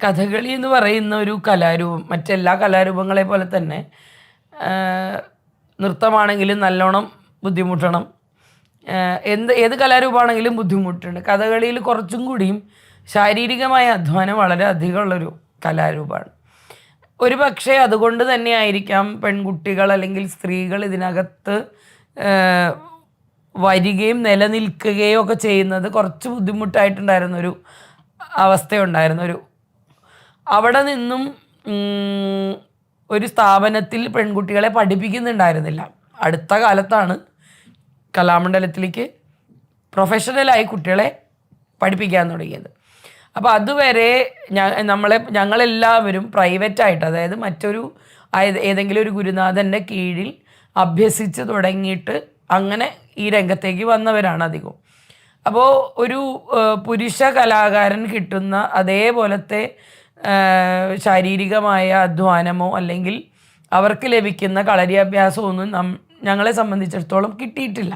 കഥകളി എന്ന് പറയുന്ന ഒരു കലാരൂപം മറ്റെല്ലാ കലാരൂപങ്ങളെ പോലെ തന്നെ നൃത്തമാണെങ്കിലും നല്ലോണം ബുദ്ധിമുട്ടണം. ഏത് കലാരൂപമാണെങ്കിലും ബുദ്ധിമുട്ടുണ്ട്. കഥകളിയിൽ കുറച്ചും കൂടിയും ശാരീരികമായ അധ്വാനം വളരെ അധികമുള്ളൊരു കലാരൂപമാണ്. ഒരു പക്ഷേ അതുകൊണ്ട് തന്നെ ആയിരിക്കാം പെൺകുട്ടികൾ അല്ലെങ്കിൽ സ്ത്രീകൾ ഇതിനകത്ത് വരികയും നിലനിൽക്കുകയും ഒക്കെ ചെയ്യുന്നത് കുറച്ച് ബുദ്ധിമുട്ടായിട്ടുണ്ടായിരുന്നൊരു അവസ്ഥയുണ്ടായിരുന്നു. അവിടെ നിന്നും ഒരു സ്ഥാപനത്തിൽ പെൺകുട്ടികളെ പഠിപ്പിക്കുന്നുണ്ടായിരുന്നില്ല. അടുത്ത കാലത്താണ് കലാമണ്ഡലത്തിലേക്ക് പ്രൊഫഷണലായി കുട്ടികളെ പഠിപ്പിക്കാൻ തുടങ്ങിയത്. അപ്പോൾ അതുവരെ ഞങ്ങളെല്ലാവരും പ്രൈവറ്റായിട്ട്, അതായത് ഏതെങ്കിലും ഒരു ഗുരുനാഥൻ്റെ കീഴിൽ അഭ്യസിച്ച് തുടങ്ങിയിട്ട് അങ്ങനെ ഈ രംഗത്തേക്ക് വന്നവരാണ് അധികം. അപ്പോൾ ഒരു പുരുഷ കലാകാരൻ കിട്ടുന്ന അതേപോലത്തെ ശാരീരികമായ അധ്വാനമോ അല്ലെങ്കിൽ അവർക്ക് ലഭിക്കുന്ന കളരിയഭ്യാസമോ ഒന്നും ഞങ്ങളെ സംബന്ധിച്ചിടത്തോളം കിട്ടിയിട്ടില്ല.